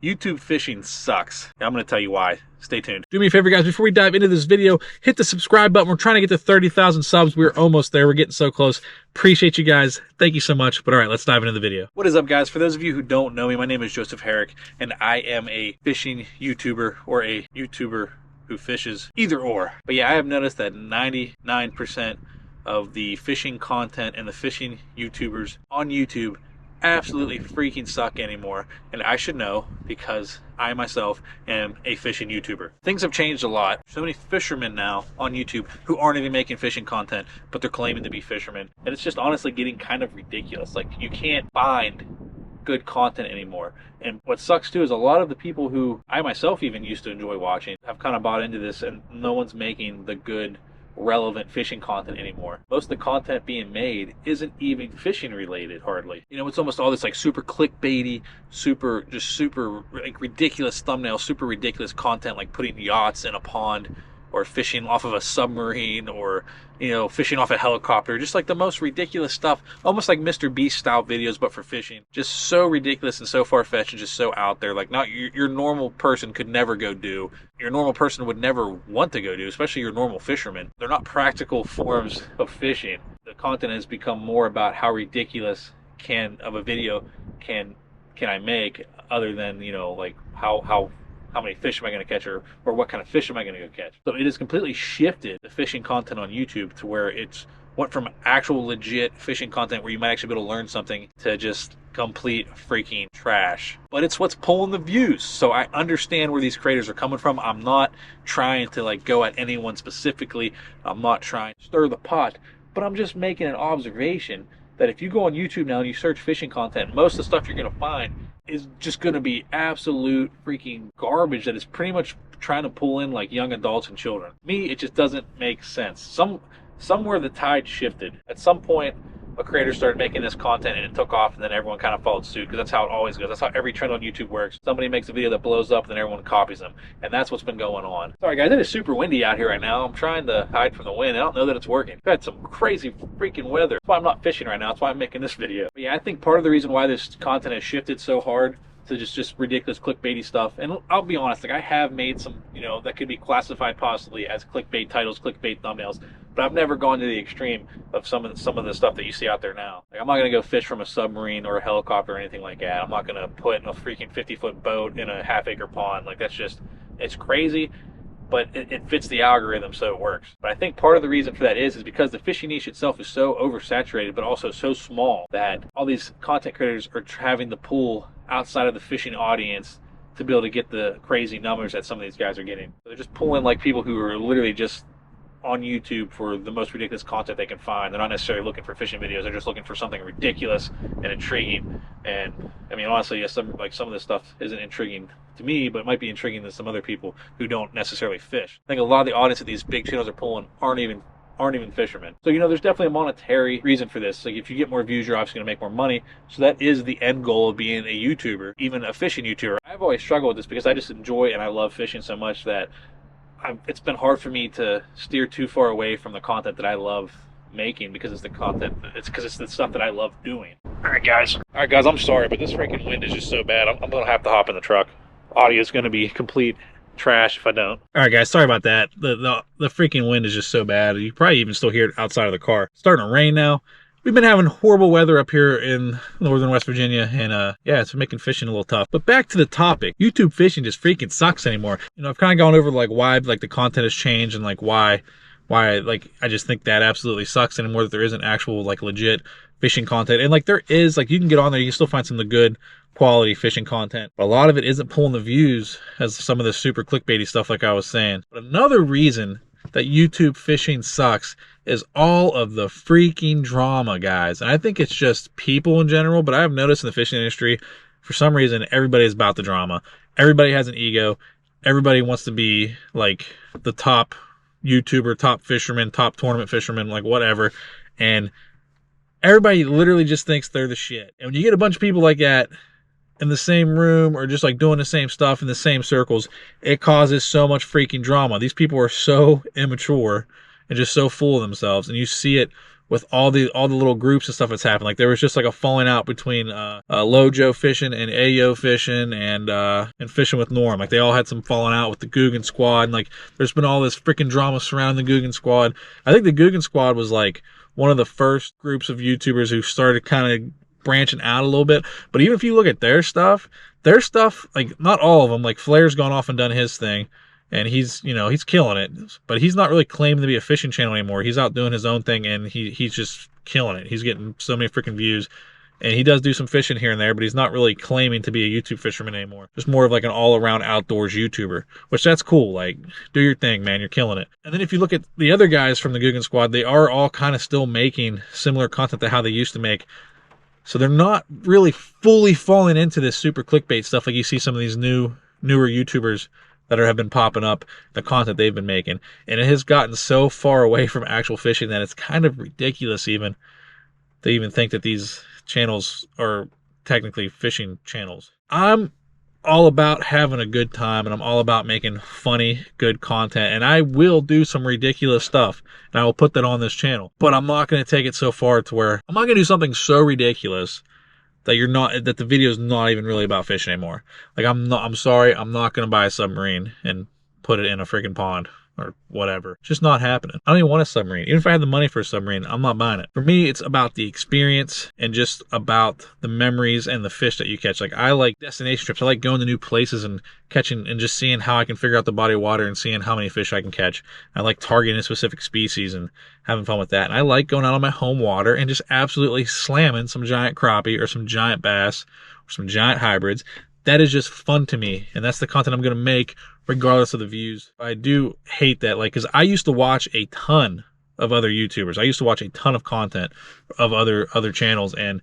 YouTube fishing sucks. I'm going to tell you why. Stay tuned. Do me a favor, guys, before we dive into this video, hit the subscribe button. We're trying to get to 30,000 subs. We're almost there. We're getting so close. Appreciate you guys. Thank you so much. But all right, let's dive into the video. What is up, guys? For those of you who don't know me, my name is Joseph Herrick, and I am a fishing YouTuber, or a YouTuber who fishes, either or. But yeah, I have noticed that 99% of the fishing content and the fishing YouTubers on YouTube absolutely freaking suck anymore, and I should know because I myself am a fishing YouTuber. Things have changed a lot. So many fishermen now on YouTube who aren't even making fishing content, but they're claiming to be fishermen, and it's just honestly getting kind of ridiculous. Like, you can't find good content anymore. And what sucks too is a lot of the people who I myself even used to enjoy watching have kind of bought into this, and no one's making the good relevant fishing content anymore. Most of the content being made isn't even fishing related, hardly. You know, it's almost all this like super clickbaity, super like ridiculous thumbnail, super ridiculous content, like putting yachts in a pond, or fishing off of a submarine, or, you know, fishing off a helicopter. Just like the most ridiculous stuff, almost like Mr. Beast style videos, but for fishing. Just so ridiculous and so far-fetched and just so out there. Like, not your normal person could never go do. Your normal person would never want to go do, especially your normal fisherman. They're not practical forms of fishing. The content has become more about how ridiculous of a video can I make, other than, you know, like how many fish am I going to catch, or what kind of fish am I going to go catch. So it has completely shifted the fishing content on YouTube to where it's went from actual legit fishing content where you might actually be able to learn something to just complete freaking trash. But it's what's pulling the views. So I understand where these creators are coming from. I'm not trying to like go at anyone specifically. I'm not trying to stir the pot, but I'm just making an observation that if you go on YouTube now and you search fishing content, most of the stuff you're going to find is just going to be absolute freaking garbage that is pretty much trying to pull in like young adults and children. Me, it just doesn't make sense. Somewhere the tide shifted. At some point, a creator started making this content and it took off, and then everyone kind of followed suit, because that's how it always goes. That's how every trend on YouTube works. Somebody makes a video that blows up, and then everyone copies them, and that's what's been going on. Sorry guys, it is super windy out here right now. I'm trying to hide from the wind. I don't know that it's working. I've had some crazy freaking weather. That's why I'm not fishing right now. That's why I'm making this video. But yeah, I think part of the reason why this content has shifted so hard to just ridiculous clickbaity stuff, and I'll be honest, like, I have made some, you know, that could be classified possibly as clickbait titles, clickbait thumbnails, but I've never gone to the extreme of some of the stuff that you see out there now. Like, I'm not gonna go fish from a submarine or a helicopter or anything like that. I'm not gonna put a freaking 50-foot boat in a half-acre pond. Like, that's just, it's crazy, but it fits the algorithm, so it works. But I think part of the reason for that is because the fishing niche itself is so oversaturated, but also so small, that all these content creators are having to pull outside of the fishing audience to be able to get the crazy numbers that some of these guys are getting. So they're just pulling like people who are literally just on YouTube for the most ridiculous content they can find. They're not necessarily looking for fishing videos. They're just looking for something ridiculous and intriguing. And I mean, honestly, yes, some of this stuff isn't intriguing to me, but it might be intriguing to some other people who don't necessarily fish. I think a lot of the audience that these big channels are pulling aren't even fishermen. So, you know, there's definitely a monetary reason for this. Like, if you get more views, you're obviously going to make more money. So that is the end goal of being a YouTuber, even a fishing YouTuber. I've always struggled with this because I just enjoy and I love fishing so much that it's been hard for me to steer too far away from the content that I love making, because it's the stuff that I love doing. All right, guys, I'm sorry, but this freaking wind is just so bad. I'm going to have to hop in the truck. Audio is going to be complete trash if I don't. All right, guys, sorry about that. The freaking wind is just so bad. You probably even still hear it outside of the car. It's starting to rain now. We've been having horrible weather up here in northern West Virginia, and yeah, it's making fishing a little tough. But back to the topic, YouTube fishing just freaking sucks anymore. You know, I've kind of gone over like why like the content has changed, and like why like I just think that absolutely sucks anymore, that there isn't actual like legit fishing content. And like there is, like, you can get on there, you can still find some of the good quality fishing content, but a lot of it isn't pulling the views as some of the super clickbaity stuff like I was saying. But another reason that YouTube fishing sucks is all of the freaking drama, guys. And I think it's just people in general, but I have noticed in the fishing industry, for some reason, everybody is about the drama. Everybody has an ego. Everybody wants to be like the top YouTuber, top fisherman, top tournament fisherman, like whatever. And everybody literally just thinks they're the shit. And when you get a bunch of people like that in the same room, or just like doing the same stuff in the same circles, it causes so much freaking drama. These people are so immature and just so full of themselves, and you see it with all the little groups and stuff that's happened. Like there was just like a falling out between Lojo Fishing and Ayo Fishing and Fishing with Norm. Like they all had some falling out with the Guggen Squad, and like there's been all this freaking drama surrounding the Guggen Squad. I think the Guggen Squad was like one of the first groups of YouTubers who started kind of branching out a little bit. But even if you look at their stuff, like not all of them, like Flair's gone off and done his thing, and he's killing it, but he's not really claiming to be a fishing channel anymore. He's out doing his own thing, and he's just killing it. He's getting so many freaking views, and he does do some fishing here and there, but he's not really claiming to be a YouTube fisherman anymore. Just more of like an all-around outdoors YouTuber, which that's cool. Like, do your thing, man. You're killing it. And then if you look at the other guys from the Guggen Squad, they are all kind of still making similar content to how they used to make. So they're not really fully falling into this super clickbait stuff like you see some of these newer YouTubers that have been popping up, the content they've been making. And it has gotten so far away from actual fishing that it's kind of ridiculous even to even think that these channels are technically fishing channels. I'm all about having a good time, and I'm all about making funny, good content, and I will do some ridiculous stuff, and I will put that on this channel. But I'm not going to take it so far to where I'm not going to do something so ridiculous that the video is not even really about fishing anymore. Like I'm sorry, I'm not going to buy a submarine and put it in a freaking pond or whatever. It's just not happening. I don't even want a submarine. Even if I had the money for a submarine, I'm not buying it. For me, it's about the experience and just about the memories and the fish that you catch. Like I like destination trips. I like going to new places and catching and just seeing how I can figure out the body of water and seeing how many fish I can catch. I like targeting a specific species and having fun with that. And I like going out on my home water and just absolutely slamming some giant crappie or some giant bass or some giant hybrids. That is just fun to me, and that's the content I'm going to make regardless of the views. I do hate that, like, because I used to watch a ton of other YouTubers. I used to watch a ton of content of other channels, and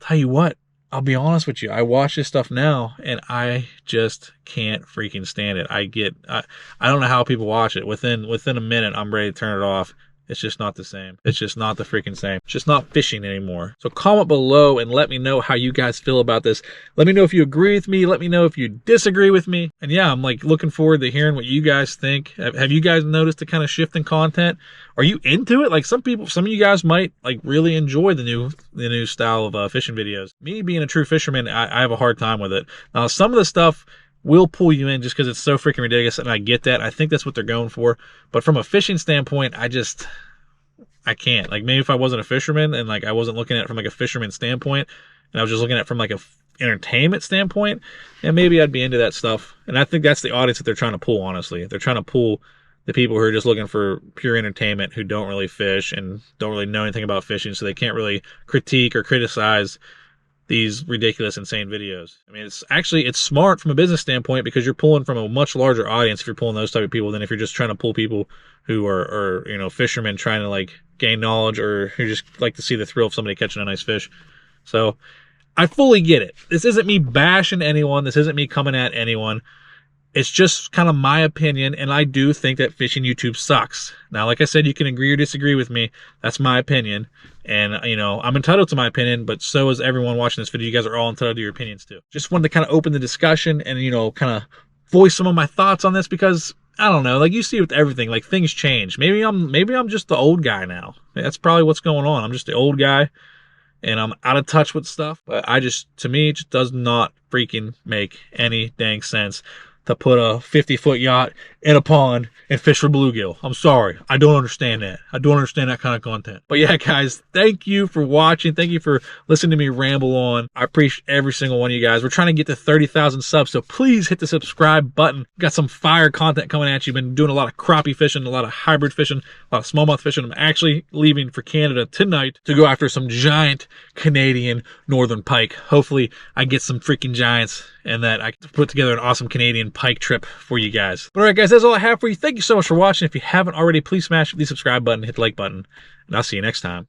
tell you what, I'll be honest with you, I watch this stuff now, and I just can't freaking stand it. I don't know how people watch it. Within a minute, I'm ready to turn it off. It's just not the same. It's just not the freaking same. It's just not fishing anymore. So comment below and let me know how you guys feel about this. Let me know if you agree with me. Let me know if you disagree with me. And yeah, I'm like looking forward to hearing what you guys think. Have you guys noticed the kind of shift in content? Are you into it? Like some of you guys might like really enjoy the new style of fishing videos. Me being a true fisherman, I have a hard time with it. Now some of the stuff will pull you in just because it's so freaking ridiculous, and I get that. I think that's what they're going for. But from a fishing standpoint, I can't. Like maybe if I wasn't a fisherman and like I wasn't looking at it from like a fisherman standpoint, and I was just looking at it from like a entertainment standpoint, and maybe I'd be into that stuff. And I think that's the audience that they're trying to pull, honestly. They're trying to pull the people who are just looking for pure entertainment, who don't really fish and don't really know anything about fishing, so they can't really critique or criticize these ridiculous, insane videos. I mean, it's smart from a business standpoint because you're pulling from a much larger audience if you're pulling those type of people than if you're just trying to pull people who are fishermen trying to like gain knowledge or who just like to see the thrill of somebody catching a nice fish. So I fully get it. This isn't me bashing anyone. This isn't me coming at anyone. It's just kind of my opinion, and I do think that fishing YouTube sucks. Now, like I said, you can agree or disagree with me. That's my opinion, and, I'm entitled to my opinion, but so is everyone watching this video. You guys are all entitled to your opinions, too. Just wanted to kind of open the discussion and, kind of voice some of my thoughts on this because, I don't know, like you see with everything, like things change. Maybe I'm just the old guy now. That's probably what's going on. I'm just the old guy, and I'm out of touch with stuff, but to me, it just does not freaking make any dang sense to put a 50-foot yacht in a pond and fish for bluegill. I'm sorry. I don't understand that. I don't understand that kind of content. But yeah, guys, thank you for watching. Thank you for listening to me ramble on. I appreciate every single one of you guys. We're trying to get to 30,000 subs, so please hit the subscribe button. We've got some fire content coming at you. Been doing a lot of crappie fishing, a lot of hybrid fishing, a lot of smallmouth fishing. I'm actually leaving for Canada tonight to go after some giant Canadian northern pike. Hopefully, I get some freaking giants and that I can put together an awesome Canadian pike trip for you guys. But all right, guys, that's all I have for you. Thank you so much for watching. If you haven't already, please smash the subscribe button, hit the like button, and I'll see you next time.